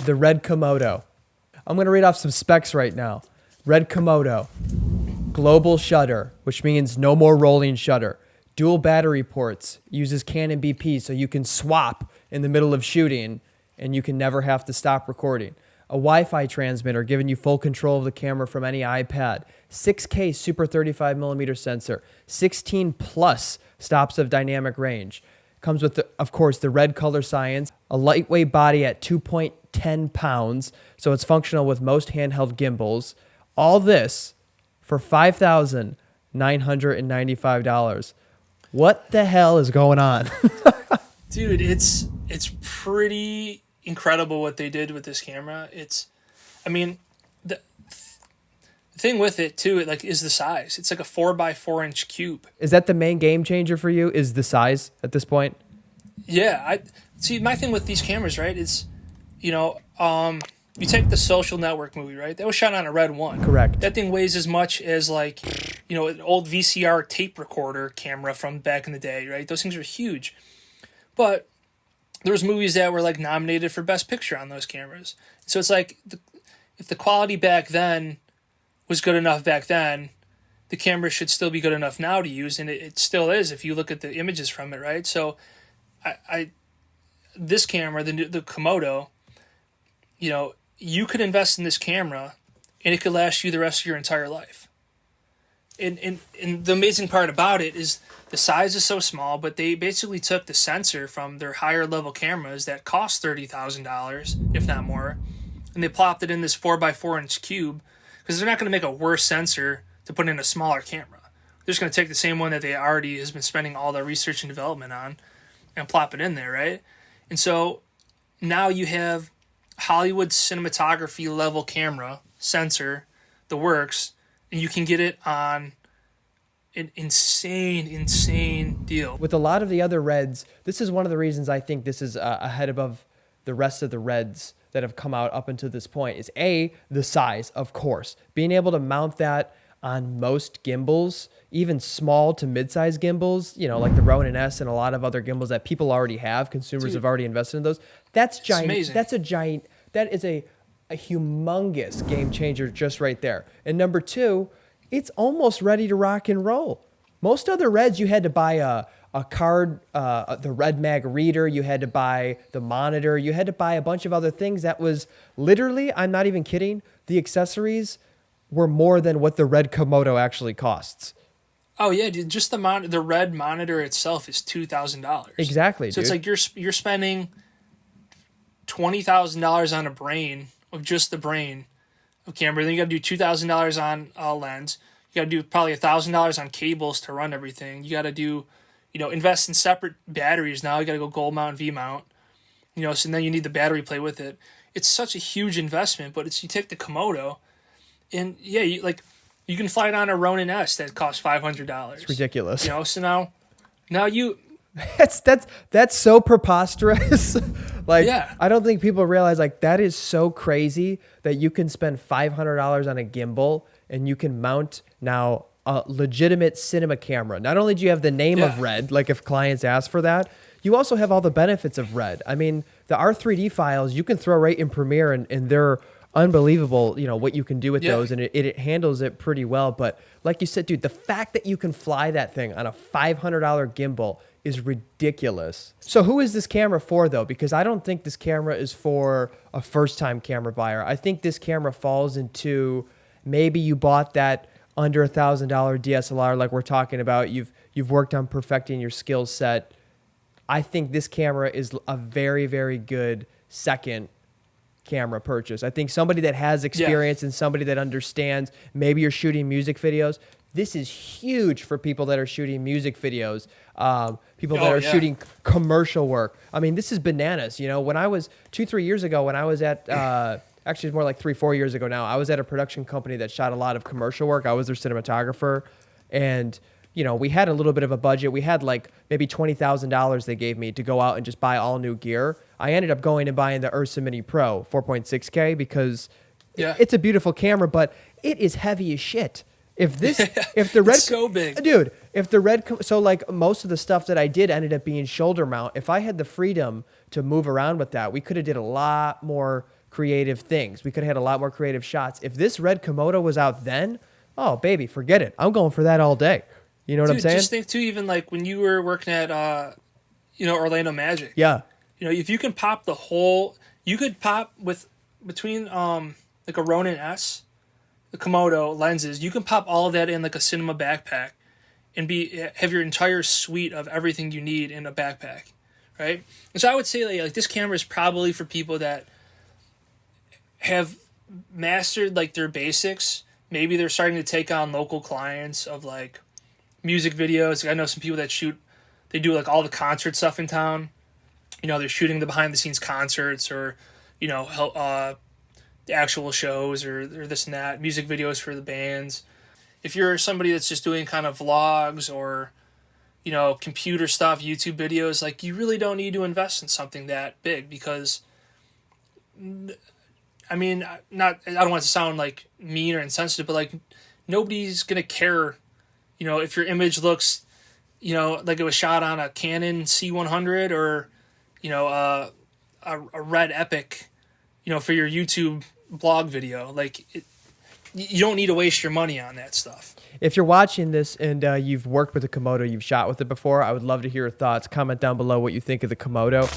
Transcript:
The red Komodo. I'm going to read off some specs right now. Red Komodo. Global shutter, which means no more rolling shutter. Dual battery ports. Uses Canon BP so you can swap in the middle of shooting and you can never have to stop recording. A Wi-Fi transmitter giving you full control of the camera from any iPad. 6K super 35mm sensor. 16 plus stops of dynamic range. Comes with, of course, the red color science. A lightweight body at 2.10 pounds, so it's functional with most handheld gimbals. All this for $5,995. What the hell is going on? Dude, it's pretty incredible what they did with this camera. I mean, the thing with it too, is the size. It's like a 4x4-inch cube. Is that the main game changer for you? Is the size at this point? Yeah, I see. My thing with these cameras, right, is, you take the Social Network movie, right? That was shot on a Red 1. Correct. That thing weighs as much as an old VCR tape recorder camera from back in the day, right? Those things are huge. But there was movies that were nominated for Best Picture on those cameras. So it's if the quality back then was good enough back then, the camera should still be good enough now to use, and it still is if you look at the images from it, right? So this camera, the Komodo, you could invest in this camera and it could last you the rest of your entire life. And the amazing part about it is the size is so small, but they basically took the sensor from their higher level cameras that cost $30,000, if not more, and they plopped it in this 4x4-inch cube because they're not going to make a worse sensor to put in a smaller camera. They're just going to take the same one that they already has been spending all their research and development on and plop it in there, right? And so now you have Hollywood cinematography level camera, sensor, the works, and you can get it on an insane deal. With a lot of the other Reds, this is one of the reasons I think this is ahead above the rest of the Reds that have come out up until this point is the size, of course. Being able to mount that on most gimbals, even small to mid-size gimbals, like the Ronin S and a lot of other gimbals that people already have, consumers have already invested in those. That's giant. Amazing. That is a humongous game changer just right there. And number two, it's almost ready to rock and roll. Most other Reds, you had to buy a card, the Red Mag reader, you had to buy the monitor, you had to buy a bunch of other things that was literally, I'm not even kidding, the accessories were more than what the Red Komodo actually costs. Oh yeah, dude, just the Red monitor itself is $2,000. Exactly, so dude. It's you're spending $20,000 on a brain of just the brain of camera. Then you got to do $2,000 on a lens. You got to do probably $1,000 on cables to run everything. You got to do, invest in separate batteries now. You got to go gold mount, V mount. So then you need the battery play with it. It's such a huge investment, but you take the Komodo, and yeah, you can fly it on a Ronin S that costs $500. It's ridiculous. So now you. That's so preposterous. Yeah. I don't think people realize that is so crazy that you can spend $500 on a gimbal and you can mount now a legitimate cinema camera. Not only do you have the name of Red, if clients ask for that, you also have all the benefits of Red. I mean, the R3D files you can throw right in Premiere and they're unbelievable, what you can do with those, and it handles it pretty well. But like you said, dude, the fact that you can fly that thing on a $500 gimbal is ridiculous. So who is this camera for, though? Because I don't think this camera is for a first-time camera buyer. I think this camera falls into maybe you bought that under $1,000 DSLR like we're talking about. You've worked on perfecting your skill set. I think this camera is a very, very good second camera purchase. I think somebody that has experience and somebody that understands, maybe you're shooting music videos. This is huge for people that are shooting music videos, people that are shooting commercial work. I mean, this is bananas. When I was 2-3 years ago, when I was at, actually it's more like 3-4 years ago now, I was at a production company that shot a lot of commercial work. I was their cinematographer, and we had a little bit of a budget. We had maybe $20,000 they gave me to go out and just buy all new gear. I ended up going and buying the Ursa Mini Pro 4.6K because it's a beautiful camera, but it is heavy as shit. If the Red, it's so big, dude, so most of the stuff that I did ended up being shoulder mount. If I had the freedom to move around with that, we could have did a lot more creative things. We could have had a lot more creative shots. If this red Komodo was out then, oh baby, forget it. I'm going for that all day. You know what I'm saying? Just think too, even like when you were working at, Orlando Magic. Yeah. If you can pop the whole, you could pop between like a Ronin S, the Komodo lenses. You can pop all of that in like a cinema backpack, and have your entire suite of everything you need in a backpack, right? And so I would say like this camera is probably for people that have mastered like their basics. Maybe they're starting to take on local clients of like music videos. Like I know some people that they do like all the concert stuff in town. They're shooting the behind the scenes concerts or, the actual shows or this and that, music videos for the bands. If you're somebody that's just doing kind of vlogs or, computer stuff, YouTube videos, like you really don't need to invest in something that big because, I don't want to sound like mean or insensitive, but like nobody's going to care, if your image looks, like it was shot on a Canon C100 or, a Red Epic, for your YouTube blog video. Like, you don't need to waste your money on that stuff. If you're watching this and you've worked with a Komodo, you've shot with it before, I would love to hear your thoughts. Comment down below what you think of the Komodo.